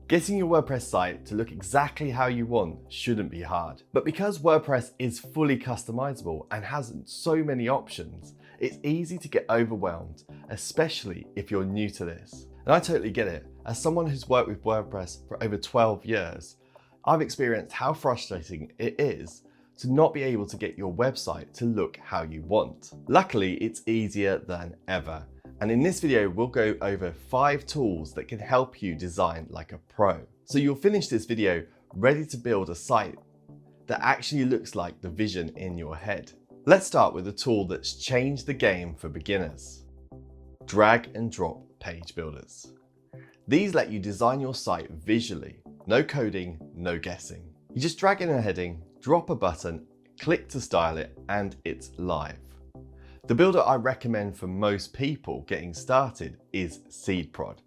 Getting your WordPress site to look exactly how you want shouldn't be hard. But because WordPress is fully customizable and has so many options, it's easy to get overwhelmed, especially if you're new to this. And I totally get it. As someone who's worked with WordPress for over 12 years, I've experienced how frustrating it is to not be able to get your website to look how you want. Luckily, it's easier than ever. And in this video, we'll go over 5 tools that can help you design like a pro. So you'll finish this video ready to build a site that actually looks like the vision in your head. Let's start with a tool that's changed the game for beginners. Drag and drop page builders. These let you design your site visually. No coding, no guessing. You just drag in a heading, drop a button, click to style it, and it's live. The builder I recommend for most people getting started is SeedProd.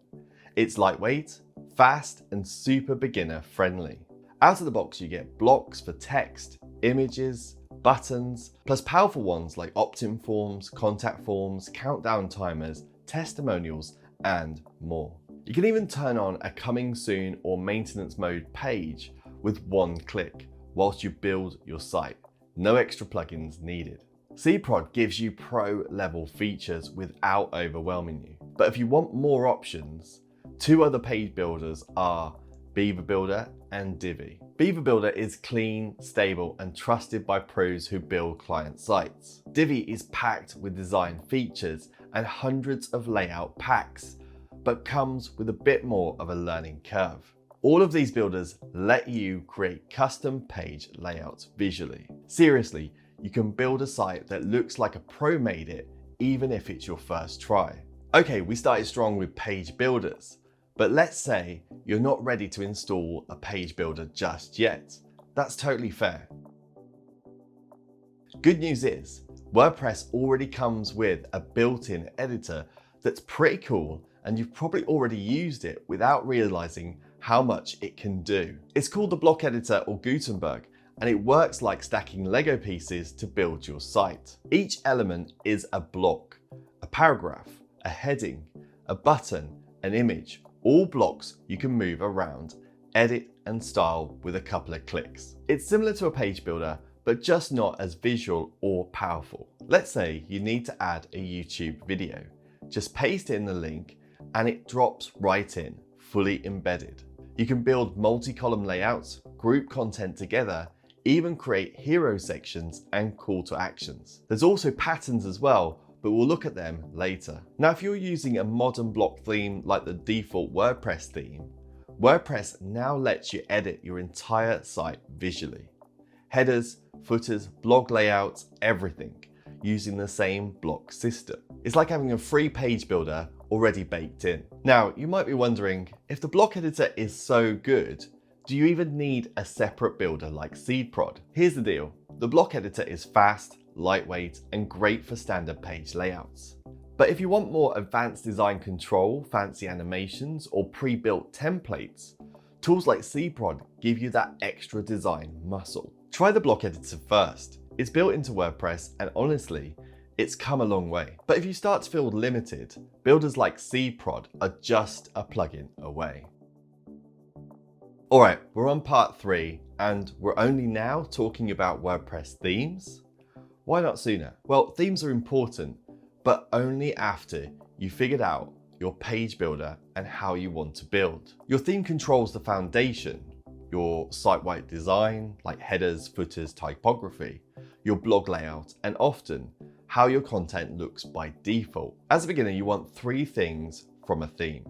It's lightweight, fast, and super beginner friendly. Out of the box, you get blocks for text, images, buttons, plus powerful ones like opt-in forms, contact forms, countdown timers, testimonials, and more. You can even turn on a coming soon or maintenance mode page with one click whilst you build your site. No extra plugins needed. SeedProd gives you pro-level features without overwhelming you. But if you want more options, 2 other page builders are Beaver Builder and Divi. Beaver Builder is clean, stable, and trusted by pros who build client sites. Divi is packed with design features and hundreds of layout packs, but comes with a bit more of a learning curve. All of these builders let you create custom page layouts visually. Seriously, you can build a site that looks like a pro made it, even if it's your first try. Okay, we started strong with page builders, but let's say you're not ready to install a page builder just yet. That's totally fair. Good news is, WordPress already comes with a built-in editor that's pretty cool, and you've probably already used it without realizing how much it can do. It's called the block editor or Gutenberg, and it works like stacking Lego pieces to build your site. Each element is a block, a paragraph, a heading, a button, an image, all blocks you can move around, edit and style with a couple of clicks. It's similar to a page builder, but just not as visual or powerful. Let's say you need to add a YouTube video. Just paste in the link and it drops right in, fully embedded. You can build multi-column layouts, group content together, even create hero sections and call to actions. There's also patterns as well, but we'll look at them later. Now, if you're using a modern block theme like the default WordPress theme, WordPress now lets you edit your entire site visually. Headers, footers, blog layouts, everything, using the same block system. It's like having a free page builder already baked in. Now, you might be wondering, if the block editor is so good, do you even need a separate builder like SeedProd? Here's the deal. The block editor is fast, lightweight, and great for standard page layouts. But if you want more advanced design control, fancy animations, or pre-built templates, tools like SeedProd give you that extra design muscle. Try the block editor first. It's built into WordPress, and honestly, it's come a long way. But if you start to feel limited, builders like SeedProd are just a plugin away. Alright, we're on part 3, and we're only now talking about WordPress themes. Why not sooner? Well, themes are important, but only after you figured out your page builder and how you want to build. Your theme controls the foundation, your site-wide design, like headers, footers, typography, your blog layout, and often how your content looks by default. As a beginner, you want 3 things from a theme.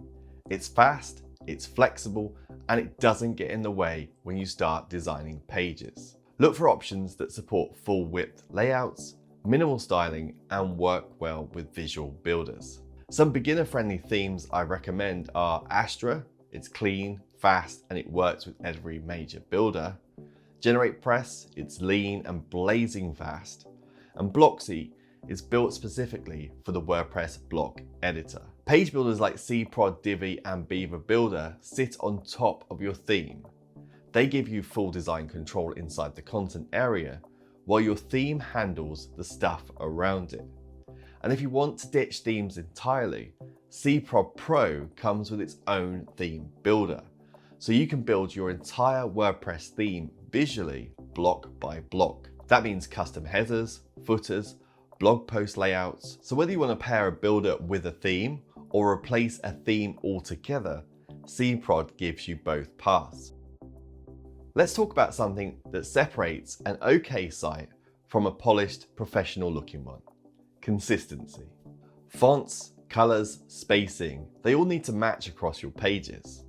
It's fast, it's flexible, and it doesn't get in the way when you start designing pages. Look for options that support full width layouts, minimal styling, and work well with visual builders. Some beginner friendly themes I recommend are Astra. It's clean, fast, and it works with every major builder. GeneratePress, it's lean and blazing fast. And Blocksy is built specifically for the WordPress block editor. Page builders like SeedProd, Divi, and Beaver Builder sit on top of your theme. They give you full design control inside the content area, while your theme handles the stuff around it. And if you want to ditch themes entirely, SeedProd Pro comes with its own theme builder. so you can build your entire WordPress theme visually, block by block. That means custom headers, footers, blog post layouts. So whether you want to pair a builder with a theme or replace a theme altogether, SeedProd gives you both paths. Let's talk about something that separates an okay site from a polished, professional looking one. Consistency. Fonts, colors, spacing, they all need to match across your pages.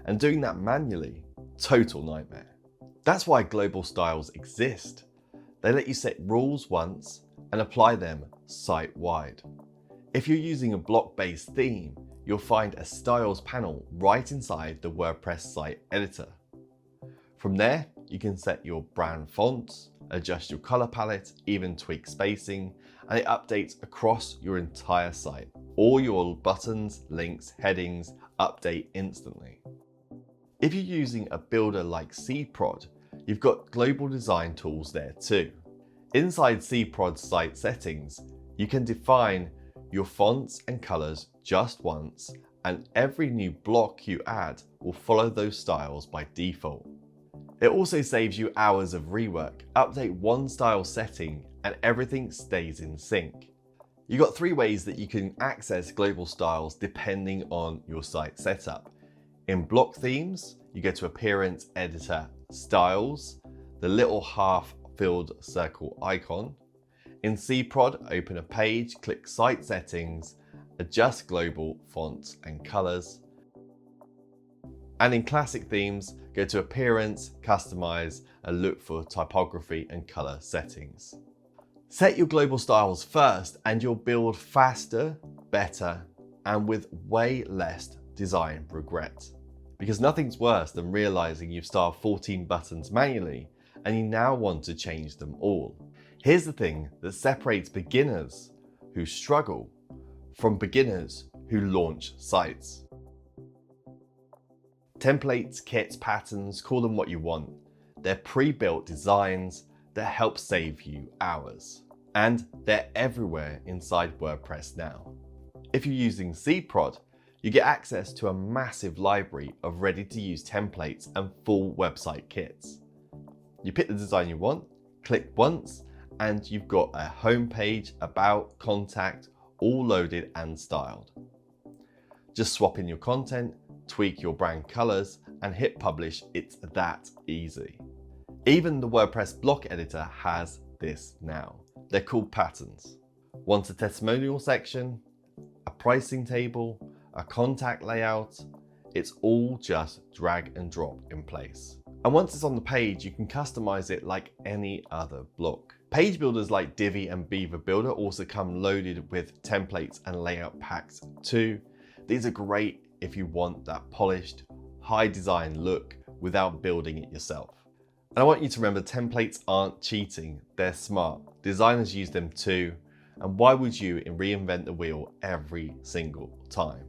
And doing that manually, total nightmare. That's why global styles exist. They let you set rules once and apply them site-wide. If you're using a block-based theme, you'll find a styles panel right inside the WordPress site editor. From there, you can set your brand fonts, adjust your color palette, even tweak spacing, and it updates across your entire site. All your buttons, links, headings update instantly. If you're using a builder like SeedProd, you've got global design tools there too. Inside SeedProd's site settings, you can define your fonts and colors just once, and every new block you add will follow those styles by default. It also saves you hours of rework. Update one style setting and everything stays in sync. You've got 3 ways that you can access global styles depending on your site setup. In block themes, you go to Appearance, Editor, Styles, the little half-filled circle icon. In SeedProd, open a page, click Site Settings, adjust global fonts and colors. And in classic themes, go to Appearance, Customize, and look for typography and color settings. Set your global styles first and you'll build faster, better, and with way less design regret. Because nothing's worse than realizing you've styled 14 buttons manually and you now want to change them all. Here's the thing that separates beginners who struggle from beginners who launch sites. Templates, kits, patterns, call them what you want. They're pre-built designs that help save you hours. And they're everywhere inside WordPress now. If you're using SeedProd, you get access to a massive library of ready-to-use templates and full website kits. You pick the design you want, click once, and you've got a homepage, about, contact, all loaded and styled. Just swap in your content, tweak your brand colors, and hit publish. It's that easy. Even the WordPress block editor has this now. They're called patterns. Want a testimonial section, a pricing table, a contact layout? It's all just drag and drop in place. And once it's on the page, you can customize it like any other block. Page builders like Divi and Beaver Builder also come loaded with templates and layout packs too. These are great if you want that polished, high design look without building it yourself. And I want you to remember, templates aren't cheating, they're smart. Designers use them too, and why would you reinvent the wheel every single time?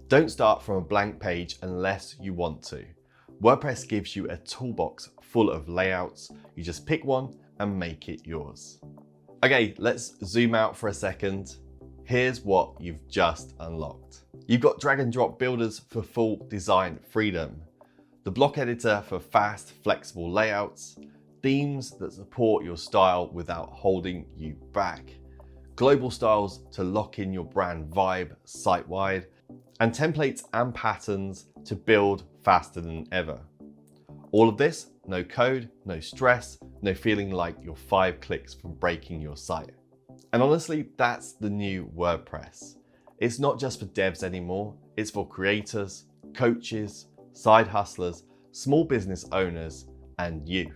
Don't start from a blank page unless you want to. WordPress gives you a toolbox full of layouts. You just pick one and make it yours. Okay, let's zoom out for a second. Here's what you've just unlocked. You've got drag and drop builders for full design freedom, the block editor for fast, flexible layouts, themes that support your style without holding you back, global styles to lock in your brand vibe site-wide, and templates and patterns to build faster than ever. All of this, no code, no stress, no feeling like you're 5 clicks from breaking your site. And honestly, that's the new WordPress. It's not just for devs anymore, it's for creators, coaches, side hustlers, small business owners, and you.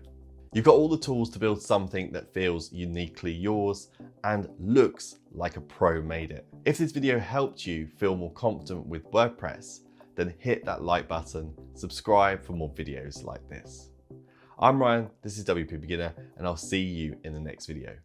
You've got all the tools to build something that feels uniquely yours and looks like a pro made it. If this video helped you feel more confident with WordPress, then hit that like button, subscribe for more videos like this. I'm Ryan, this is WP Beginner, and I'll see you in the next video.